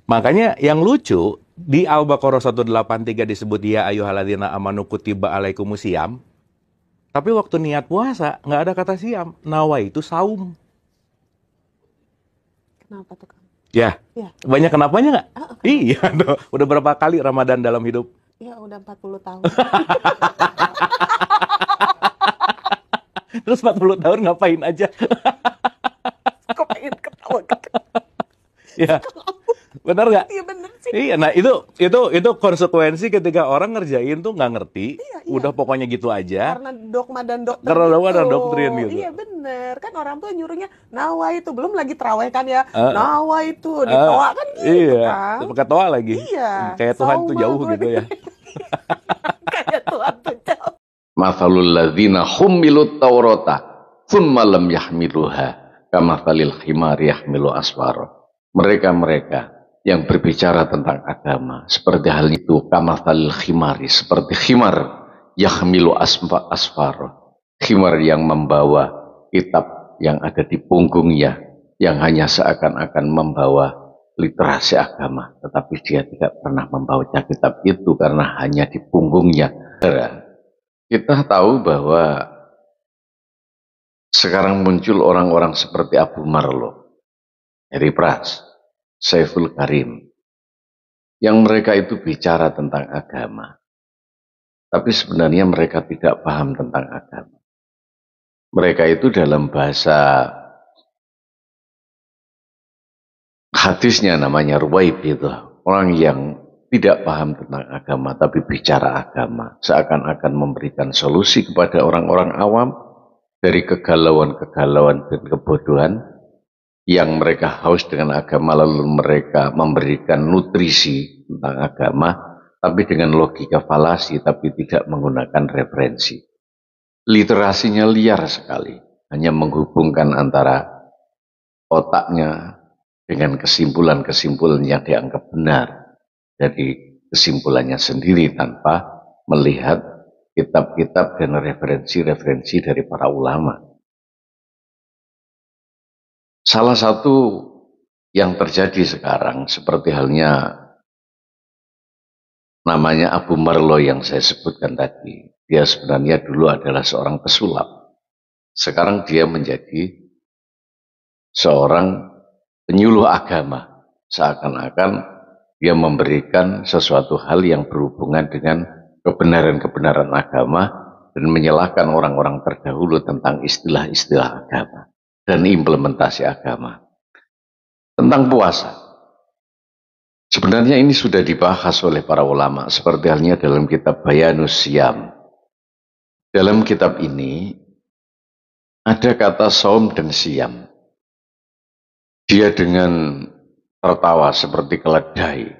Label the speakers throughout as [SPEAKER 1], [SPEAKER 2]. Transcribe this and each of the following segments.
[SPEAKER 1] Makanya yang lucu, di Al-Baqarah 183 disebut ya ayyuhalladzina amanu kutiba alaikumusiyam, tapi waktu niat puasa nggak ada kata siam, nawa itu saum.
[SPEAKER 2] Kenapa tuh, Kang?
[SPEAKER 1] Ya,
[SPEAKER 2] Ya,
[SPEAKER 1] banyak kenapanya nggak?
[SPEAKER 2] kenapa?
[SPEAKER 1] Iya, udah berapa kali Ramadan dalam hidup?
[SPEAKER 2] Ya udah 40 tahun.
[SPEAKER 1] Terus 40 tahun ngapain aja?
[SPEAKER 2] Kok pengen ketawa gitu?
[SPEAKER 1] Ya, benar nggak?
[SPEAKER 2] Iya bener sih.
[SPEAKER 1] Iya, nah itu konsekuensi ketika orang ngerjain tuh nggak ngerti,
[SPEAKER 2] Iya.
[SPEAKER 1] udah pokoknya gitu aja.
[SPEAKER 2] Karena dogma dan doktrin
[SPEAKER 1] Karena dogma
[SPEAKER 2] gitu.
[SPEAKER 1] dan doktrin gitu.
[SPEAKER 2] Iya bener. Kan orang tua nyuruhnya nawa itu. Belum lagi terawih kan ya.
[SPEAKER 1] Eh,
[SPEAKER 2] Nawa itu. Ditoa kan gitu
[SPEAKER 1] Iya,
[SPEAKER 2] kan.
[SPEAKER 1] pakai toa lagi.
[SPEAKER 2] Iya.
[SPEAKER 1] Kayak Tuhan tuh
[SPEAKER 2] Sauma
[SPEAKER 1] jauh
[SPEAKER 2] gue
[SPEAKER 1] gitu ya.
[SPEAKER 2] Kayak Tuhan tuh jauh.
[SPEAKER 3] Mathalul ladzina hummilut taurata thumma lam yahmiluha kamathalil himari yahmilu asfara. Mereka yang berbicara tentang agama seperti hal itu kamathalil himari, seperti khimar yahmilu asfara, khimar yang membawa kitab yang ada di punggungnya, yang hanya seakan-akan membawa literasi agama, tetapi dia tidak pernah membaca kitab itu karena hanya di punggungnya. Kita tahu bahwa sekarang muncul orang-orang seperti Abu Marlo, Heri Pras, Saiful Karim, yang mereka itu bicara tentang agama, tapi sebenarnya mereka tidak paham tentang agama. Mereka itu dalam bahasa hadisnya namanya ruwaib, itu orang yang tidak paham tentang agama tapi bicara agama, seakan-akan memberikan solusi kepada orang-orang awam dari kegalauan-kegalauan dan kebodohan yang mereka haus dengan agama, lalu mereka memberikan nutrisi tentang agama tapi dengan logika falasi, tapi tidak menggunakan referensi. Literasinya liar sekali, hanya menghubungkan antara otaknya dengan kesimpulan-kesimpulan yang dianggap benar dari kesimpulannya sendiri tanpa melihat kitab-kitab dan referensi-referensi dari para ulama. Salah satu yang terjadi sekarang seperti halnya namanya Abu Marlo yang saya sebutkan tadi. Dia sebenarnya dulu adalah seorang pesulap. Sekarang dia menjadi seorang penyuluh agama. Seakan-akan dia memberikan sesuatu hal yang berhubungan dengan kebenaran-kebenaran agama dan menyalahkan orang-orang terdahulu tentang istilah-istilah agama dan implementasi agama. Tentang puasa, sebenarnya ini sudah dibahas oleh para ulama, seperti halnya dalam kitab Bayanus Siyam. Dalam kitab ini ada kata saum dan siam. Dia dengan tertawa seperti keledai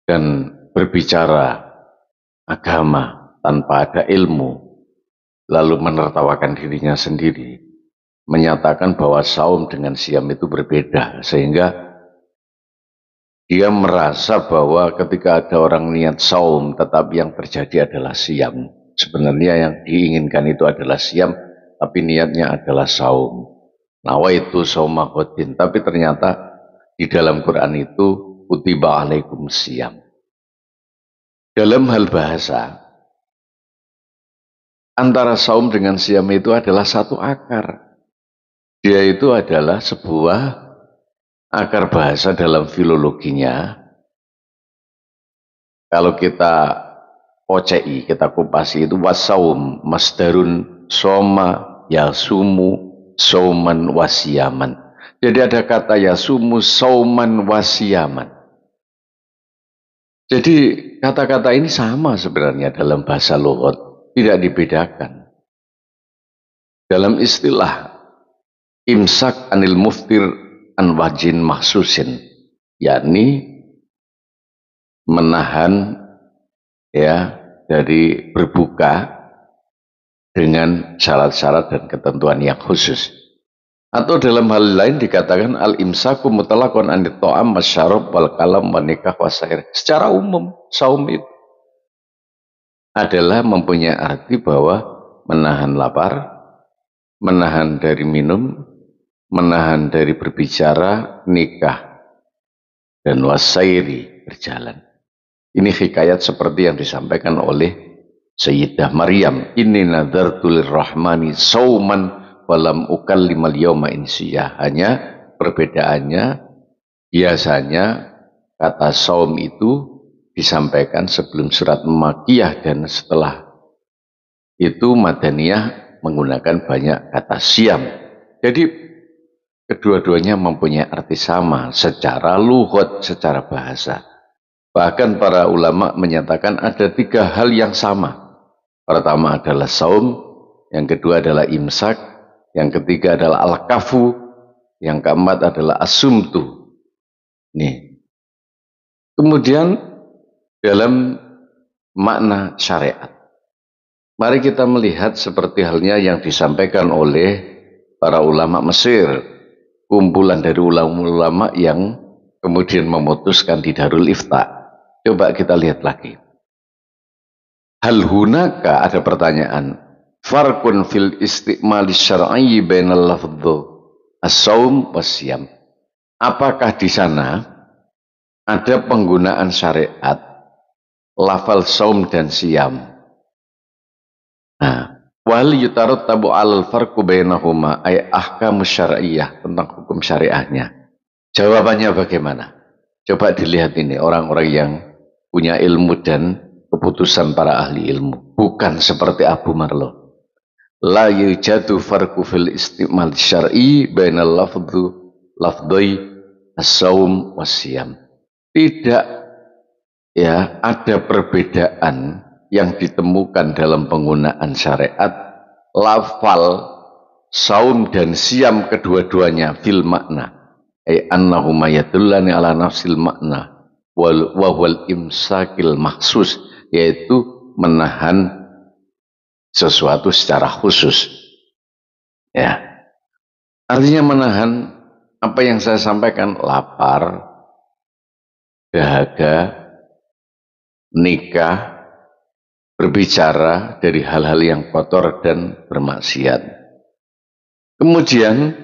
[SPEAKER 3] dan berbicara agama tanpa ada ilmu, lalu menertawakan dirinya sendiri, menyatakan bahwa saum dengan siam itu berbeda, sehingga dia merasa bahwa ketika ada orang niat saum tetapi yang terjadi adalah siam. Sebenarnya yang diinginkan itu adalah siam, tapi niatnya adalah saum. Nawaitu saumahodin, tapi ternyata di dalam Quran itu kutiba alaikum siam. Dalam hal bahasa, antara saum dengan siam itu adalah satu akar. Dia itu adalah sebuah akar bahasa dalam filologinya. Kalau kita OCI, kita kupasi itu wasaum, masdarun soma, yasumu, sauman, wasiyaman. Jadi ada kata yasumu, sauman, wasiyaman. Jadi kata-kata ini sama sebenarnya dalam bahasa lughat, tidak dibedakan. Dalam istilah imsak anil muftir an wajin mahsusin, yakni menahan ya dari berbuka dengan syarat-syarat dan ketentuan yang khusus. Atau dalam hal lain dikatakan al-imsaku mutlaqan anit ta'am wasyarab wal kalam wa nikah wasair. Secara umum saum itu adalah mempunyai arti bahwa menahan lapar, menahan dari minum, menahan dari berbicara, nikah, dan wasairi, berjalan. Ini hikayat seperti yang disampaikan oleh Sayyidah Maryam, inni nadartu lirrahmani sauman walam ukallimal yawma insiya. Hanya perbedaannya, biasanya kata saum itu disampaikan sebelum surat Makkiyah, dan setelah itu Madaniyah menggunakan banyak kata siam. Jadi kedua-duanya mempunyai arti sama secara lughat, secara bahasa. Bahkan para ulama menyatakan ada 3 hal yang sama. Pertama adalah saum, yang kedua adalah imsak, yang ketiga adalah al-kafu, yang keempat adalah asumtu. Nih. Kemudian dalam makna syariat, mari kita melihat seperti halnya yang disampaikan oleh para ulama Mesir, kumpulan dari ulama-ulama yang kemudian memutuskan di Darul Ifta. Coba kita lihat lagi. Hal hunaka, ada pertanyaan, farqun fil istiqmali syar'i bainal lafdhu as-saum wasyam. Apakah di sana ada penggunaan syariat lafal saum dan siam? Nah, wal yutarattabu alal farqu bainahuma ay ahkamu syar'iyyah, tentang hukum syariahnya. Jawabannya bagaimana? Coba dilihat ini orang-orang yang punya ilmu dan keputusan para ahli ilmu. Bukan seperti Abu Marlo. La yujadu farqu fil istimal syar'i bainal lafdhi as-saum wasyam. Tidak ya ada perbedaan yang ditemukan dalam penggunaan syariat lafal saum dan siam kedua-duanya fil makna, ay annahuma yadullani ala nafsil makna wal imsakil maksus, yaitu menahan sesuatu secara khusus. Ya, artinya menahan apa yang saya sampaikan, lapar, dahaga, nikah, berbicara dari hal-hal yang kotor dan bermaksiat. Kemudian,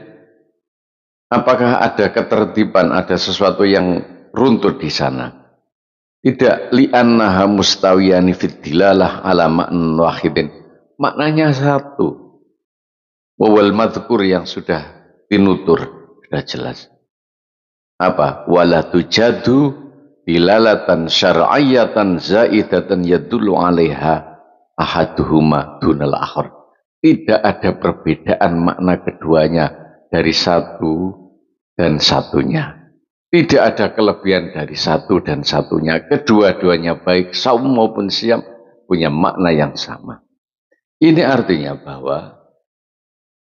[SPEAKER 3] apakah ada ketertiban, ada sesuatu yang runtuh di sana? Tidak, li'annaha mustawiyani fid dilalah ala ma'nan wahidin. Maknanya satu. Wawal madhkur yang sudah dinutur, sudah jelas. Apa? Wala tujadu dilalatan syar'iyatan zaidatan yadullu 'alaiha ahaduhuma dunal akhar. Tidak ada perbedaan makna keduanya dari satu dan satunya. Tidak ada kelebihan dari satu dan satunya. Kedua-duanya baik saum maupun siam punya makna yang sama. Ini artinya bahwa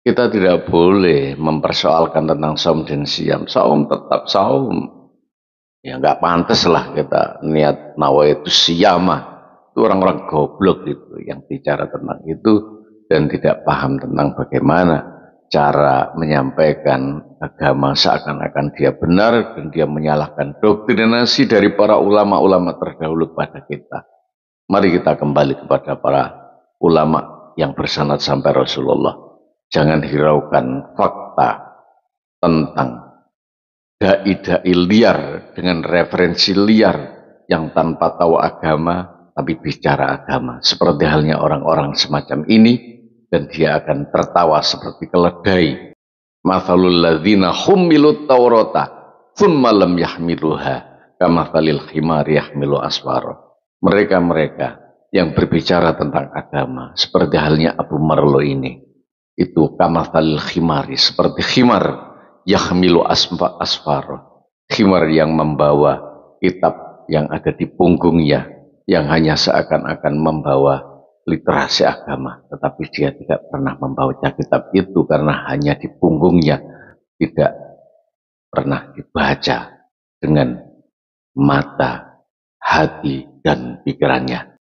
[SPEAKER 3] kita tidak boleh mempersoalkan tentang saum dan siam. Saum tetap saum. Ya nggak pantas lah kita niat nawaitu siyamah. Itu orang-orang goblok itu yang bicara tentang itu dan tidak paham tentang bagaimana cara menyampaikan agama seakan-akan dia benar dan dia menyalahkan doktrinasi dari para ulama-ulama terdahulu pada kita. Mari kita kembali kepada para ulama yang bersanad sampai Rasulullah. Jangan hiraukan fakta tentang dai-dai liar dengan referensi liar yang tanpa tahu agama tapi bicara agama. Seperti halnya orang-orang semacam ini, dan dia akan tertawa seperti keledai. Mathalul ladzina hummilut taurata thumma lam yahmiluha kamathalil khimari yahmilu asfara. Mereka-mereka yang berbicara tentang agama seperti halnya Abu Marlo ini, itu kamathalil khimari, seperti khimar yahmilu asfara, khimar yang membawa kitab yang ada di punggungnya, yang hanya seakan-akan membawa literasi agama, tetapi dia tidak pernah membaca kitab itu karena hanya di punggungnya, tidak pernah dibaca dengan mata, hati, dan pikirannya.